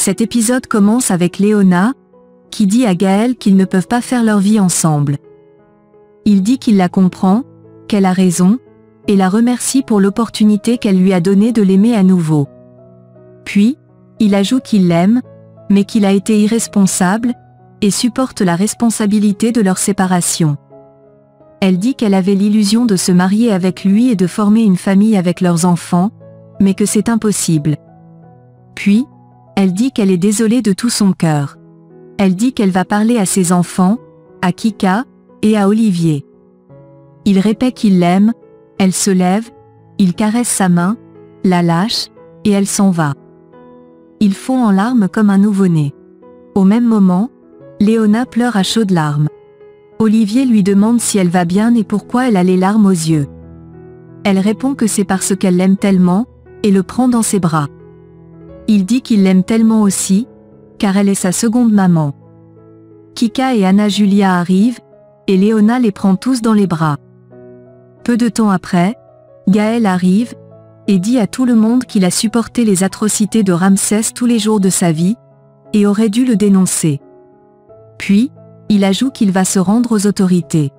Cet épisode commence avec Léona, qui dit à Gaël qu'ils ne peuvent pas faire leur vie ensemble. Il dit qu'il la comprend, qu'elle a raison, et la remercie pour l'opportunité qu'elle lui a donnée de l'aimer à nouveau. Puis, il ajoute qu'il l'aime, mais qu'il a été irresponsable, et supporte la responsabilité de leur séparation. Elle dit qu'elle avait l'illusion de se marier avec lui et de former une famille avec leurs enfants, mais que c'est impossible. Puis, elle dit qu'elle est désolée de tout son cœur. Elle dit qu'elle va parler à ses enfants, à Kika, et à Olivier. Il répète qu'il l'aime, elle se lève, il caresse sa main, la lâche, et elle s'en va. Ils fond en larmes comme un nouveau-né. Au même moment, Léona pleure à chaudes larmes. Olivier lui demande si elle va bien et pourquoi elle a les larmes aux yeux. Elle répond que c'est parce qu'elle l'aime tellement, et le prend dans ses bras. Il dit qu'il l'aime tellement aussi, car elle est sa seconde maman. Kika et Anna Julia arrivent, et Léona les prend tous dans les bras. Peu de temps après, Gaël arrive, et dit à tout le monde qu'il a supporté les atrocités de Ramsès tous les jours de sa vie, et aurait dû le dénoncer. Puis, il ajoute qu'il va se rendre aux autorités.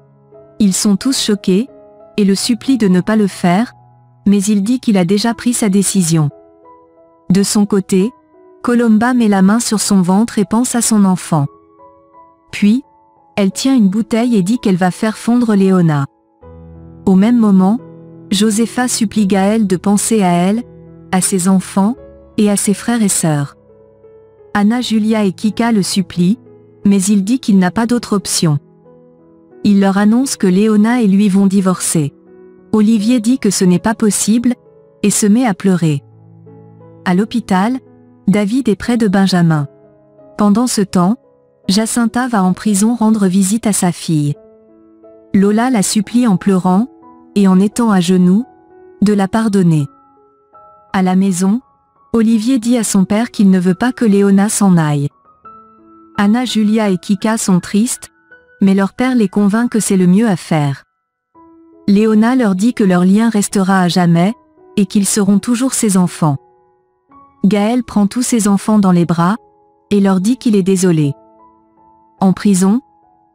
Ils sont tous choqués, et le supplient de ne pas le faire, mais il dit qu'il a déjà pris sa décision. De son côté, Colomba met la main sur son ventre et pense à son enfant. Puis, elle tient une bouteille et dit qu'elle va faire fondre Léona. Au même moment, Josepha supplie Gaël de penser à elle, à ses enfants, et à ses frères et sœurs. Anna Julia et Kika le supplient, mais il dit qu'il n'a pas d'autre option. Il leur annonce que Léona et lui vont divorcer. Olivier dit que ce n'est pas possible, et se met à pleurer. À l'hôpital, David est près de Benjamin. Pendant ce temps, Jacinta va en prison rendre visite à sa fille. Lola la supplie en pleurant, et en étant à genoux, de la pardonner. À la maison, Olivier dit à son père qu'il ne veut pas que Léona s'en aille. Anna Julia et Kika sont tristes, mais leur père les convainc que c'est le mieux à faire. Léona leur dit que leur lien restera à jamais, et qu'ils seront toujours ses enfants. Gaël prend tous ses enfants dans les bras, et leur dit qu'il est désolé. En prison,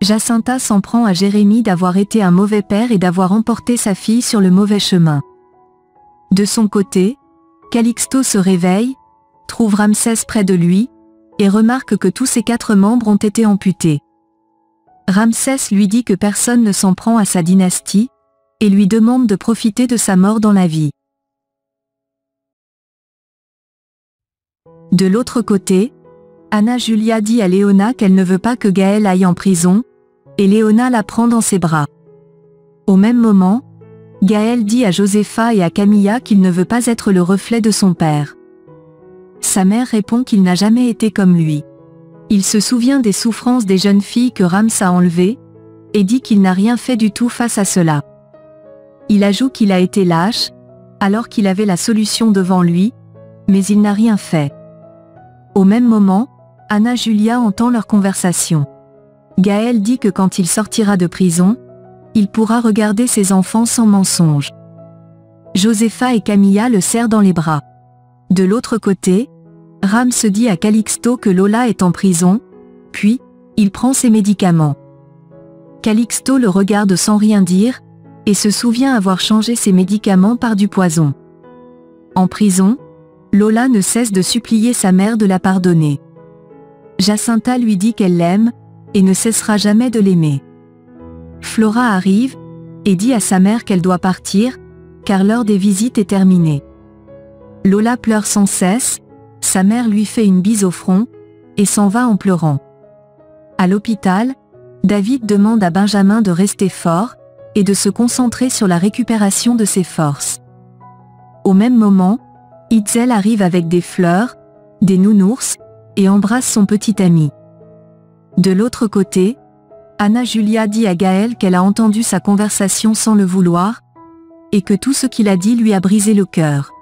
Jacinta s'en prend à Jérémie d'avoir été un mauvais père et d'avoir emporté sa fille sur le mauvais chemin. De son côté, Calixto se réveille, trouve Ramsès près de lui, et remarque que tous ses 4 membres ont été amputés. Ramsès lui dit que personne ne s'en prend à sa dynastie, et lui demande de profiter de sa mort dans la vie. De l'autre côté, Anna Julia dit à Léona qu'elle ne veut pas que Gaël aille en prison, et Léona la prend dans ses bras. Au même moment, Gaël dit à Josepha et à Camilla qu'il ne veut pas être le reflet de son père. Sa mère répond qu'il n'a jamais été comme lui. Il se souvient des souffrances des jeunes filles que Rams a enlevées, et dit qu'il n'a rien fait du tout face à cela. Il ajoute qu'il a été lâche, alors qu'il avait la solution devant lui, mais il n'a rien fait. Au même moment, Anna Julia entend leur conversation. Gaël dit que quand il sortira de prison, il pourra regarder ses enfants sans mensonge. Josepha et Camilla le serrent dans les bras. De l'autre côté, Rams dit à Calixto que Lola est en prison, puis, il prend ses médicaments. Calixto le regarde sans rien dire, et se souvient avoir changé ses médicaments par du poison. En prison, Lola ne cesse de supplier sa mère de la pardonner. Jacinta lui dit qu'elle l'aime, et ne cessera jamais de l'aimer. Flora arrive, et dit à sa mère qu'elle doit partir, car l'heure des visites est terminée. Lola pleure sans cesse, sa mère lui fait une bise au front, et s'en va en pleurant. À l'hôpital, David demande à Benjamin de rester fort, et de se concentrer sur la récupération de ses forces. Au même moment, Itzel arrive avec des fleurs, des nounours, et embrasse son petit ami. De l'autre côté, Anna Julia dit à Gaël qu'elle a entendu sa conversation sans le vouloir, et que tout ce qu'il a dit lui a brisé le cœur.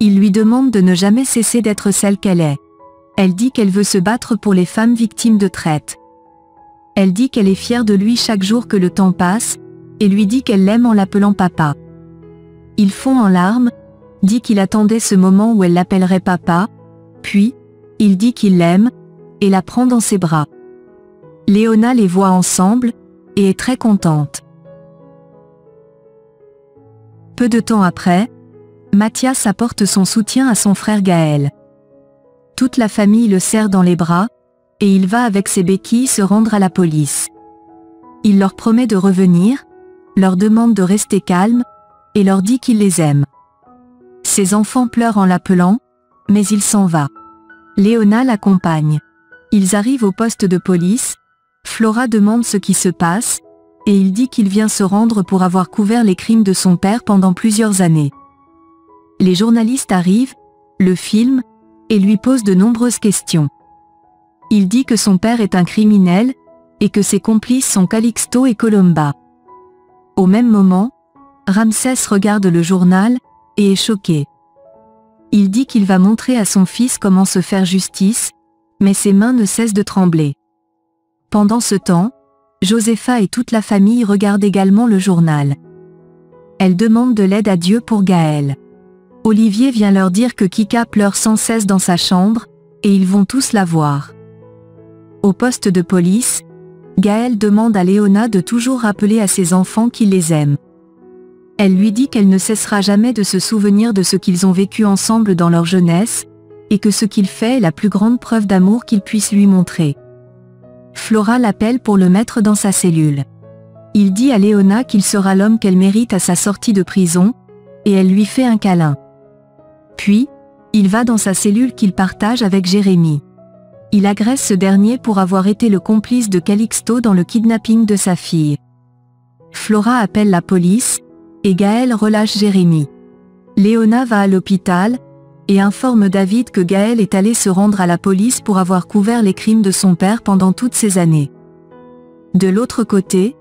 Il lui demande de ne jamais cesser d'être celle qu'elle est. Elle dit qu'elle veut se battre pour les femmes victimes de traite. Elle dit qu'elle est fière de lui chaque jour que le temps passe, et lui dit qu'elle l'aime en l'appelant papa. Il fond en larmes, dit qu'il attendait ce moment où elle l'appellerait papa, puis, Il dit qu'il l'aime, et la prend dans ses bras. Léona les voit ensemble, et est très contente. Peu de temps après, Mathias apporte son soutien à son frère Gaël. Toute la famille le serre dans les bras, et il va avec ses béquilles se rendre à la police. Il leur promet de revenir, leur demande de rester calmes, et leur dit qu'il les aime. Ses enfants pleurent en l'appelant, mais il s'en va. Léona l'accompagne. Ils arrivent au poste de police, Flora demande ce qui se passe, et il dit qu'il vient se rendre pour avoir couvert les crimes de son père pendant plusieurs années. Les journalistes arrivent, le filment, et lui posent de nombreuses questions. Il dit que son père est un criminel, et que ses complices sont Calixto et Colomba. Au même moment, Ramsès regarde le journal, et est choqué. Il dit qu'il va montrer à son fils comment se faire justice, mais ses mains ne cessent de trembler. Pendant ce temps, Josepha et toute la famille regardent également le journal. Elle demande de l'aide à Dieu pour Gaël. Olivier vient leur dire que Kika pleure sans cesse dans sa chambre, et ils vont tous la voir. Au poste de police, Gaël demande à Léona de toujours rappeler à ses enfants qu'il les aime. Elle lui dit qu'elle ne cessera jamais de se souvenir de ce qu'ils ont vécu ensemble dans leur jeunesse, et que ce qu'il fait est la plus grande preuve d'amour qu'il puisse lui montrer. Flora l'appelle pour le mettre dans sa cellule. Il dit à Léona qu'il sera l'homme qu'elle mérite à sa sortie de prison, et elle lui fait un câlin. Puis, il va dans sa cellule qu'il partage avec Jérémie. Il agresse ce dernier pour avoir été le complice de Calixto dans le kidnapping de sa fille. Flora appelle la police, et Gaël relâche Jérémie. Léona va à l'hôpital, et informe David que Gaël est allé se rendre à la police pour avoir couvert les crimes de son père pendant toutes ces années. De l'autre côté,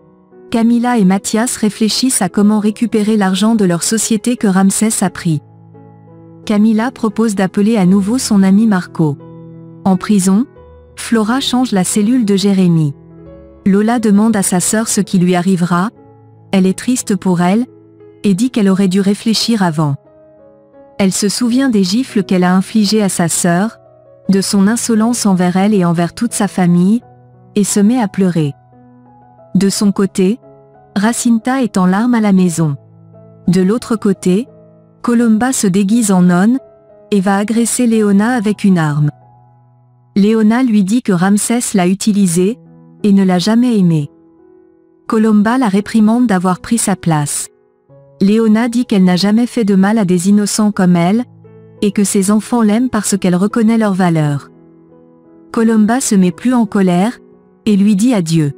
Camilla et Mathias réfléchissent à comment récupérer l'argent de leur société que Ramsès a pris. Camilla propose d'appeler à nouveau son ami Marco. En prison, Flora change la cellule de Jérémie. Lola demande à sa sœur ce qui lui arrivera, elle est triste pour elle, et dit qu'elle aurait dû réfléchir avant. Elle se souvient des gifles qu'elle a infligées à sa sœur, de son insolence envers elle et envers toute sa famille, et se met à pleurer. De son côté, Jacinta est en larmes à la maison. De l'autre côté, Colomba se déguise en nonne, et va agresser Léona avec une arme. Léona lui dit que Ramsès l'a utilisée, et ne l'a jamais aimée. Colomba la réprimande d'avoir pris sa place. Léona dit qu'elle n'a jamais fait de mal à des innocents comme elle, et que ses enfants l'aiment parce qu'elle reconnaît leurs valeurs. Colomba se met plus en colère, et lui dit adieu.